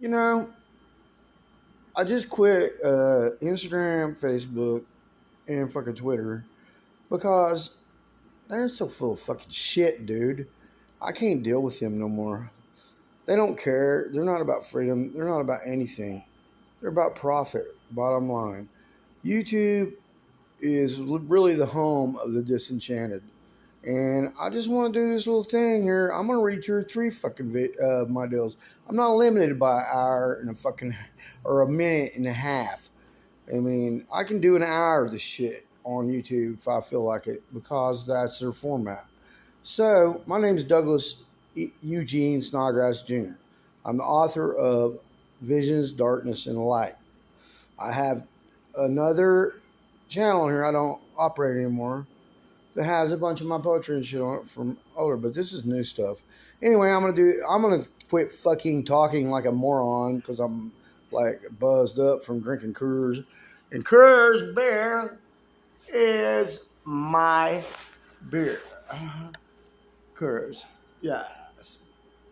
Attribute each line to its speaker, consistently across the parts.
Speaker 1: You know, I just quit Instagram, Facebook, and fucking Twitter because they're so full of fucking shit, dude. I can't deal with them no more. They don't care. They're not about freedom. They're not about anything. They're about profit, bottom line. YouTube is really the home of the disenchanted. And I just want to do this little thing here. I'm going to read 2 or 3 fucking my deals. I'm not limited by an hour and a fucking, or a minute and a half. I mean, I can do an hour of this shit on YouTube if I feel like it because that's their format. So, my name is Douglas Eugene Snodgrass Jr. I'm the author of Visions, Darkness, and Light. I have another channel here I don't operate anymore that has a bunch of my poetry and shit on it from older, but this is new stuff. Anyway, I'm gonna quit fucking talking like a moron because I'm like buzzed up from drinking Coors. And Coors beer is my beer. Coors. Yes.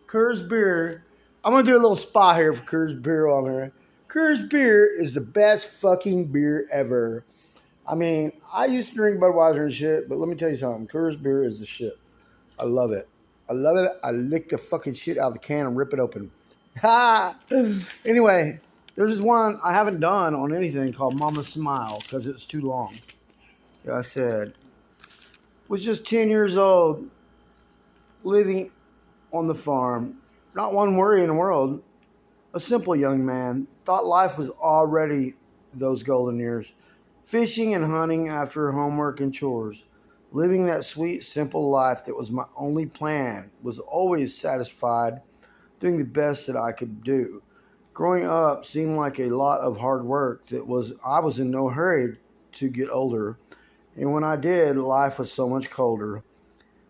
Speaker 1: Coors beer. I'm gonna do a little spot here for Coors beer on there. Coors beer is the best fucking beer ever. I mean, I used to drink Budweiser and shit, but let me tell you something. Coors beer is the shit. I love it. I love it. I lick the fucking shit out of the can and rip it open. Ha! Anyway, there's this one I haven't done on anything called Mama Smile because it's too long. Like I said, was just 10 years old, living on the farm. Not one worry in the world. A simple young man. Thought life was already those golden years. Fishing and hunting after homework and chores. Living that sweet, simple life that was my only plan. Was always satisfied, doing the best that I could do. Growing up seemed like a lot of hard work I was in no hurry to get older. And when I did, life was so much colder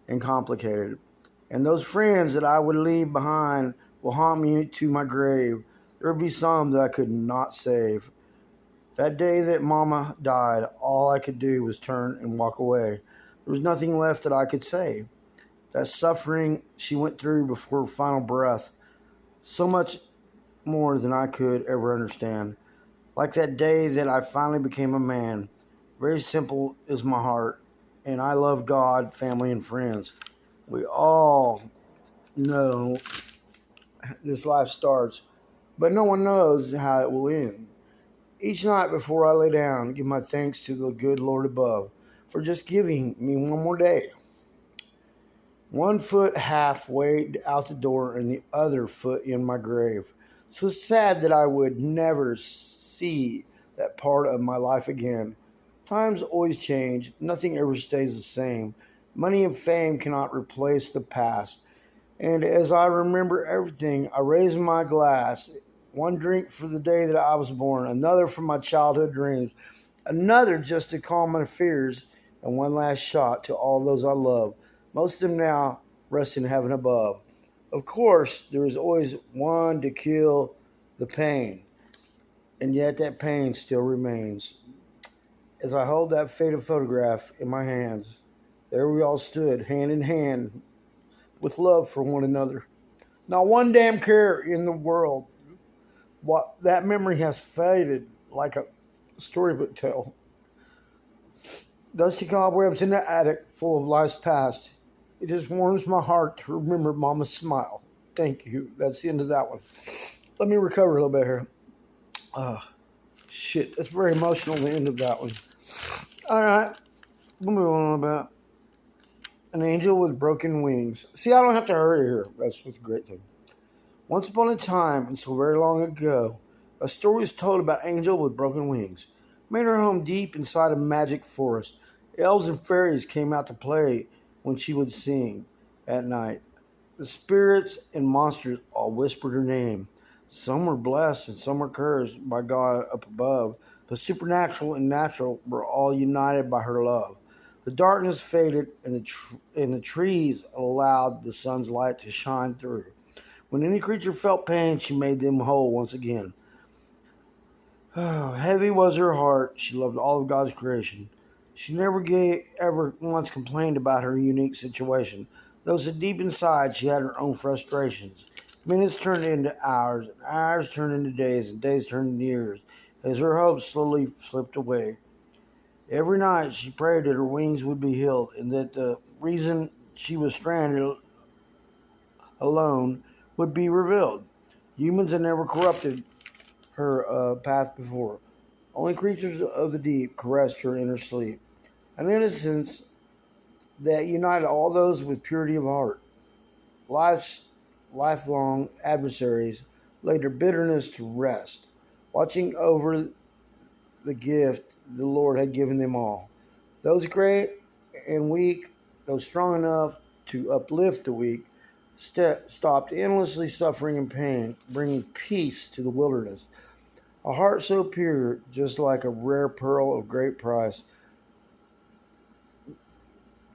Speaker 1: and complicated. And those friends that I would leave behind will haunt me to my grave. There would be some that I could not save. That day that Mama died, all I could do was turn and walk away. There was nothing left that I could say. That suffering she went through before her final breath, so much more than I could ever understand. Like that day that I finally became a man. Very simple is my heart, and I love God, family, and friends. We all know this life starts, but no one knows how it will end. Each night before I lay down, give my thanks to the good Lord above for just giving me one more day. 1 foot halfway out the door and the other foot in my grave. So sad that I would never see that part of my life again. Times always change. Nothing ever stays the same. Money and fame cannot replace the past. And as I remember everything, I raise my glass. One drink for the day that I was born, another for my childhood dreams, another just to calm my fears, and one last shot to all those I love. Most of them now rest in heaven above. Of course, there is always one to kill the pain, and yet that pain still remains. As I hold that faded photograph in my hands, there we all stood, hand in hand, with love for one another. Not one damn care in the world. What that memory has faded like a storybook tale. Dusty cobwebs in the attic full of lives past. It just warms my heart to remember Mama's smile. Thank you. That's the end of that one. Let me recover a little bit here. Shit, that's very emotional, the end of that one. Alright, we'll move on about an angel with broken wings. See, I don't have to hurry here. That's what's a great thing. Once upon a time, and so very long ago, a story was told about an angel with broken wings. Made her home deep inside a magic forest. Elves and fairies came out to play when she would sing at night. The spirits and monsters all whispered her name. Some were blessed and some were cursed by God up above. The supernatural and natural were all united by her love. The darkness faded and the trees allowed the sun's light to shine through. When any creature felt pain, she made them whole once again. Heavy was her heart. She loved all of God's creation. She never ever once complained about her unique situation, though so deep inside she had her own frustrations. Minutes turned into hours, and hours turned into days, and days turned into years, as her hopes slowly slipped away. Every night she prayed that her wings would be healed, and that the reason she was stranded alone would be revealed. Humans had never corrupted her path before. Only creatures of the deep caressed her inner sleep. An innocence that united all those with purity of heart. Life's lifelong adversaries laid their bitterness to rest, watching over the gift the Lord had given them all. Those great and weak, those strong enough to uplift the weak, stopped endlessly suffering and pain, bringing peace to the wilderness. A heart so pure, just like a rare pearl of great price,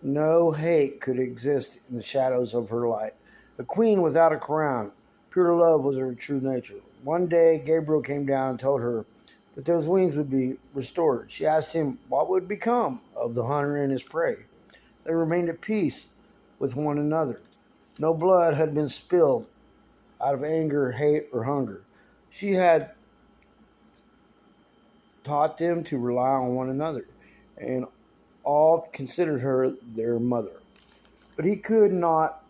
Speaker 1: no hate could exist in the shadows of her light. A queen without a crown, pure love was her true nature. One day, Gabriel came down and told her that those wings would be restored. She asked him what would become of the hunter and his prey. They remained at peace with one another. No blood had been spilled out of anger, hate, or hunger. She had taught them to rely on one another, and all considered her their mother. But he could not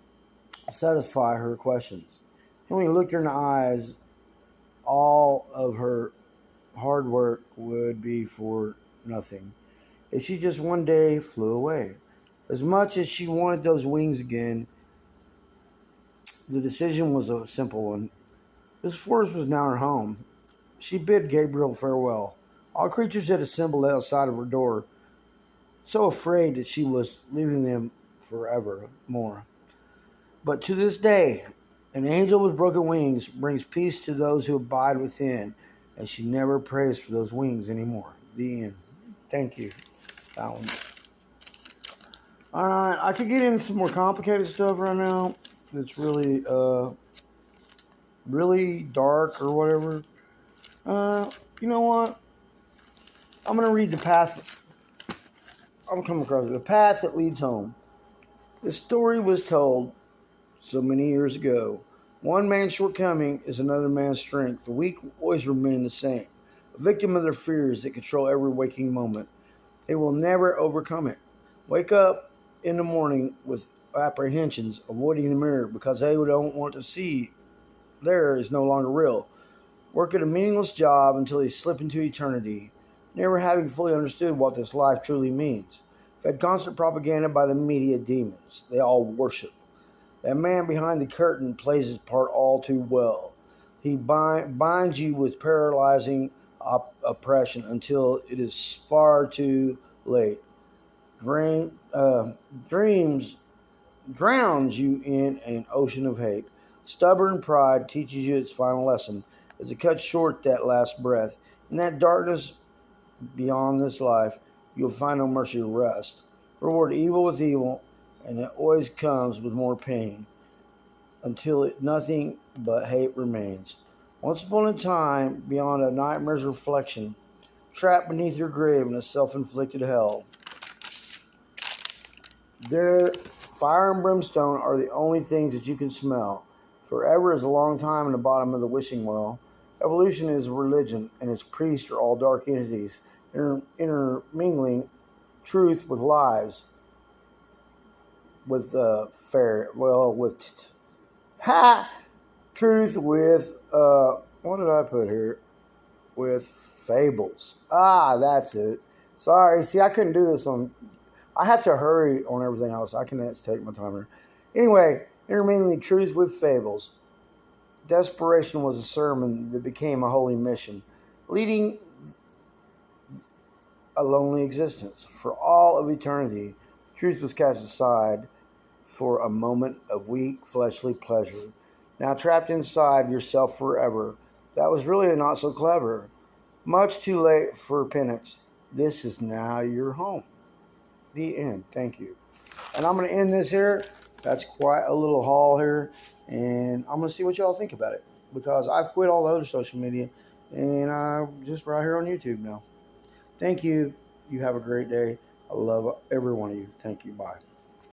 Speaker 1: satisfy her questions. And when he looked her in the eyes, all of her hard work would be for nothing if she just one day flew away. As much as she wanted those wings again, the decision was a simple one. This forest was now her home. She bid Gabriel farewell. All creatures had assembled outside of her door, so afraid that she was leaving them forevermore. But to this day, an angel with broken wings brings peace to those who abide within, and she never prays for those wings anymore. The end. Thank you, Alan. Alright, I could get into some more complicated stuff right now. It's really, really dark or whatever. You know what? I'm going to read the path. I'm coming across it. The Path That Leads Home. This story was told so many years ago. One man's shortcoming is another man's strength. The weak always remain the same, a victim of their fears that control every waking moment. They will never overcome it. Wake up in the morning with apprehensions, avoiding the mirror because they don't want to see there is no longer real. Work at a meaningless job until they slip into eternity, never having fully understood what this life truly means. Fed constant propaganda by the media demons they all worship. That man behind the curtain plays his part all too well. He binds you with paralyzing oppression until it is far too late. Dreams drowns you in an ocean of hate. Stubborn pride teaches you its final lesson as it cuts short that last breath. In that darkness beyond this life, you'll find no mercy or rest. Reward evil with evil, and it always comes with more pain, until nothing but hate remains. Once upon a time, beyond a nightmare's reflection, trapped beneath your grave in a self-inflicted hell, there, fire and brimstone are the only things that you can smell. Forever is a long time in the bottom of the wishing well. Evolution is a religion, and its priests are all dark entities, intermingling truth with lies, with truth with what did I put here? With fables. Ah, that's it. Sorry, see, I couldn't do this on. I have to hurry on everything else. I can't take my time here. Anyway, intermingling truth with fables. Desperation was a sermon that became a holy mission, leading a lonely existence. For all of eternity, truth was cast aside for a moment of weak, fleshly pleasure. Now trapped inside yourself forever. That was really not so clever. Much too late for penance. This is now your home. The end. Thank you. And I'm going to end this here. That's quite a little haul here. And I'm going to see what y'all think about it. Because I've quit all the other social media. And I'm just right here on YouTube now. Thank you. You have a great day. I love every one of you. Thank you. Bye.